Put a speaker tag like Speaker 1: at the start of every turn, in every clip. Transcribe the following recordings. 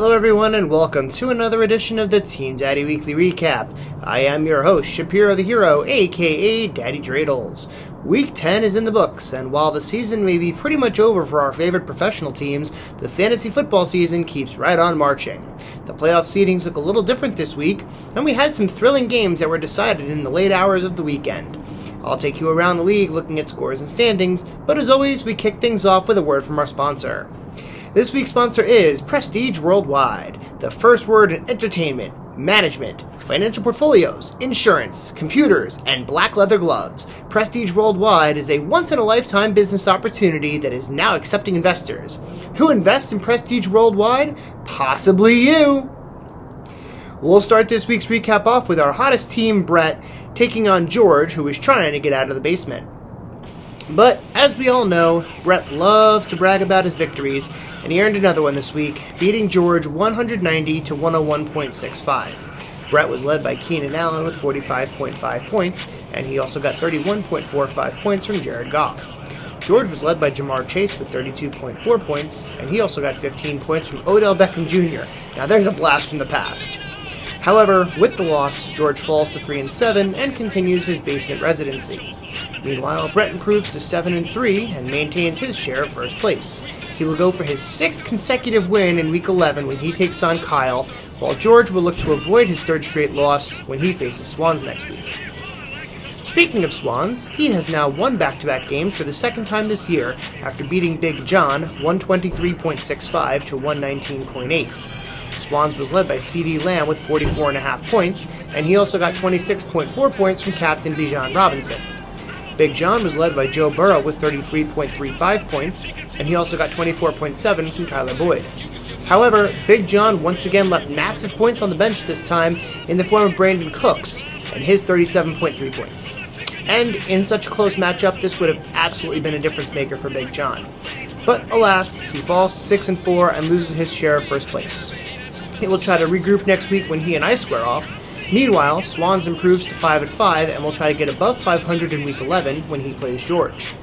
Speaker 1: Hello everyone and welcome to another edition of the Team Daddy Weekly Recap. I am your host, Shapiro the Hero, aka Daddy Dreidels. Week 10 is in the books, and while the season may be pretty much over for our favorite professional teams, the fantasy football season keeps right on marching. The playoff seedings look a little different this week, and we had some thrilling games that were decided in the late hours of the weekend. I'll take you around the league looking at scores and standings, but as always, we kick things off with a word from our sponsor. This week's sponsor is Prestige Worldwide, the first word in entertainment, management, financial portfolios, insurance, computers, and black leather gloves. Prestige Worldwide is a once-in-a-lifetime business opportunity that is now accepting investors. Who invests in Prestige Worldwide? Possibly you! We'll start this week's recap off with our hottest team, Brett, taking on George, who is trying to get out of the basement. But, as we all know, Brett loves to brag about his victories, and he earned another one this week, beating George 190 to 101.65. Brett was led by Keenan Allen with 45.5 points, and he also got 31.45 points from Jared Goff. George was led by Jamar Chase with 32.4 points, and he also got 15 points from Odell Beckham Jr. Now there's a blast from the past. However, with the loss, George falls to 3-7 and continues his basement residency. Meanwhile, Brett improves to 7-3 and maintains his share of first place. He will go for his 6th consecutive win in Week 11 when he takes on Kyle, while George will look to avoid his 3rd straight loss when he faces Swans next week. Speaking of Swans, he has now won back-to-back games for the 2nd time this year after beating Big John 123.65 to 119.8. Swans was led by C.D. Lamb with 44.5 points, and he also got 26.4 points from Captain Bijan Robinson. Big John was led by Joe Burrow with 33.35 points, and he also got 24.7 from Tyler Boyd. However, Big John once again left massive points on the bench this time in the form of Brandon Cooks and his 37.3 points. And in such a close matchup, this would have absolutely been a difference maker for Big John. But alas, he falls to 6-4 and loses his share of first place. He will try to regroup next week when he and I square off. Meanwhile, Swans improves to 5-5 and will try to get above 500 in Week 11 when he plays George.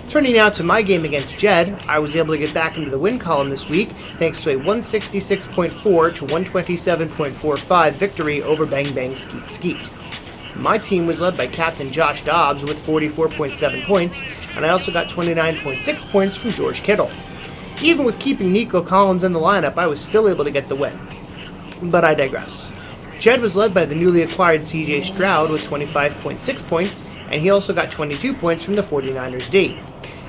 Speaker 1: Turning now to my game against Jed, I was able to get back into the win column this week thanks to a 166.4 to 127.45 victory over Bang Bang Skeet Skeet. My team was led by Captain Josh Dobbs with 44.7 points, and I also got 29.6 points from George Kittle. Even with keeping Nico Collins in the lineup, I was still able to get the win. But I digress. Jed was led by the newly acquired C.J. Stroud with 25.6 points, and he also got 22 points from the 49ers D.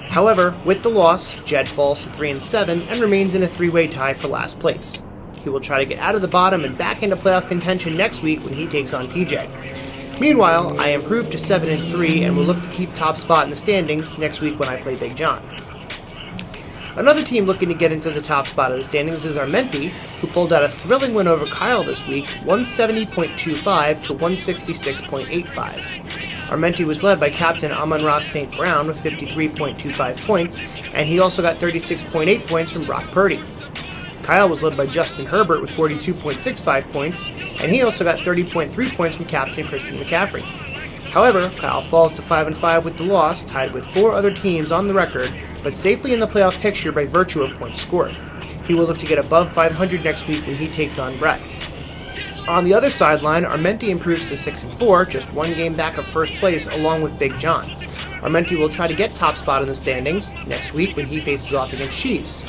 Speaker 1: However, with the loss, Jed falls to 3-7 and remains in a 3-way tie for last place. He will try to get out of the bottom and back into playoff contention next week when he takes on PJ. Meanwhile, I improved to 7-3 and will look to keep top spot in the standings next week when I play Big John. Another team looking to get into the top spot of the standings is Armenti, who pulled out a thrilling win over Kyle this week, 170.25 to 166.85. Armenti was led by Captain Amon-Ra St. Brown with 53.25 points, and he also got 36.8 points from Brock Purdy. Kyle was led by Justin Herbert with 42.65 points, and he also got 30.3 points from Captain Christian McCaffrey. However, Kyle falls to 5-5 with the loss, tied with 4 other teams on the record, but safely in the playoff picture by virtue of points scored. He will look to get above 500 next week when he takes on Brett. On the other sideline, Armenti improves to 6-4, just 1 game back of first place along with Big John. Armenti will try to get top spot in the standings next week when he faces off against Cheese.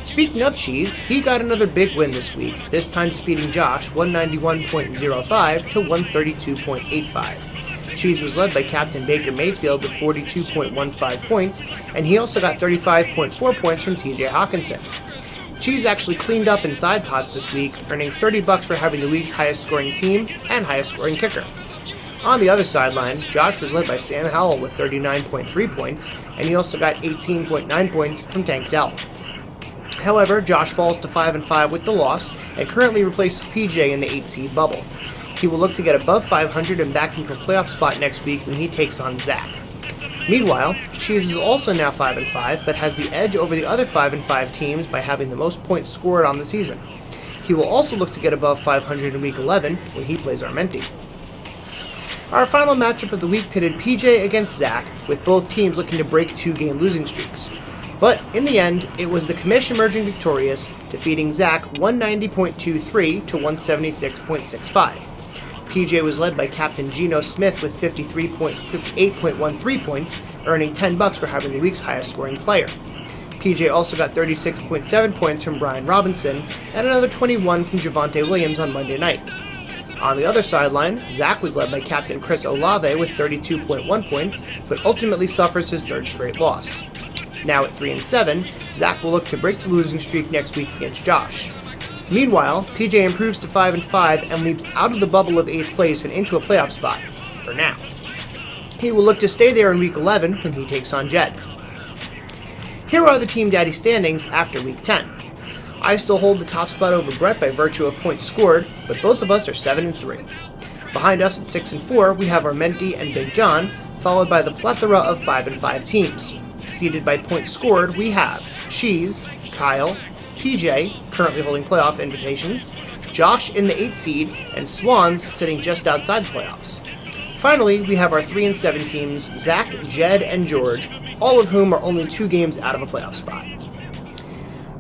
Speaker 1: Speaking of Cheese, he got another big win this week, this time defeating Josh 191.05 to 132.85. Cheese was led by Captain Baker Mayfield with 42.15 points, and he also got 35.4 points from TJ Hawkinson. Cheese actually cleaned up in side pots this week, earning $30 for having the week's highest scoring team and highest scoring kicker. On the other sideline, Josh was led by Sam Howell with 39.3 points, and he also got 18.9 points from Tank Dell. However, Josh falls to 5-5 with the loss, and currently replaces PJ in the 8-seed bubble. He will look to get above 500 and back into a playoff spot next week when he takes on Zach. Meanwhile, Cheese is also now 5-5, but has the edge over the other 5-5 teams by having the most points scored on the season. He will also look to get above 500 in Week 11 when he plays Armenti. Our final matchup of the week pitted PJ against Zach, with both teams looking to break 2-game losing streaks. But in the end, it was the commish emerging victorious, defeating Zach 190.23 to 176.65. PJ was led by Captain Geno Smith with 58.13 points, earning $10 for having the week's highest scoring player. PJ also got 36.7 points from Brian Robinson and another 21 from Javonte Williams on Monday night. On the other sideline, Zach was led by Captain Chris Olave with 32.1 points, but ultimately suffers his third straight loss. Now at 3-7, Zach will look to break the losing streak next week against Josh. Meanwhile, PJ improves to 5-5 and leaps out of the bubble of 8th place and into a playoff spot, for now. He will look to stay there in Week 11 when he takes on Jed. Here are the Team Daddy standings after Week 10. I still hold the top spot over Brett by virtue of points scored, but both of us are 7-3. Behind us at 6-4, we have our Menti and Big John, followed by the plethora of 5-5 teams. Seeded by points scored, we have Cheese, Kyle, PJ, currently holding playoff invitations, Josh in the 8th seed, and Swans sitting just outside the playoffs. Finally, we have our 3-7 teams, Zach, Jed, and George, all of whom are only 2 games out of a playoff spot.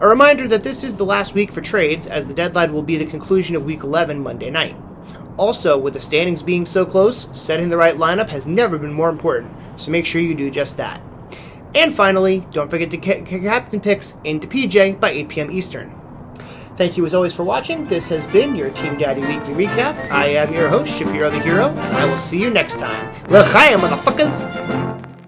Speaker 1: A reminder that this is the last week for trades, as the deadline will be the conclusion of Week 11 Monday night. Also, with the standings being so close, setting the right lineup has never been more important, so make sure you do just that. And finally, don't forget to get captain picks into PJ by 8 p.m. Eastern. Thank you as always for watching. This has been your Team Daddy Weekly Recap. I am your host, Shapiro the Hero, and I will see you next time. L'chaim, motherfuckers!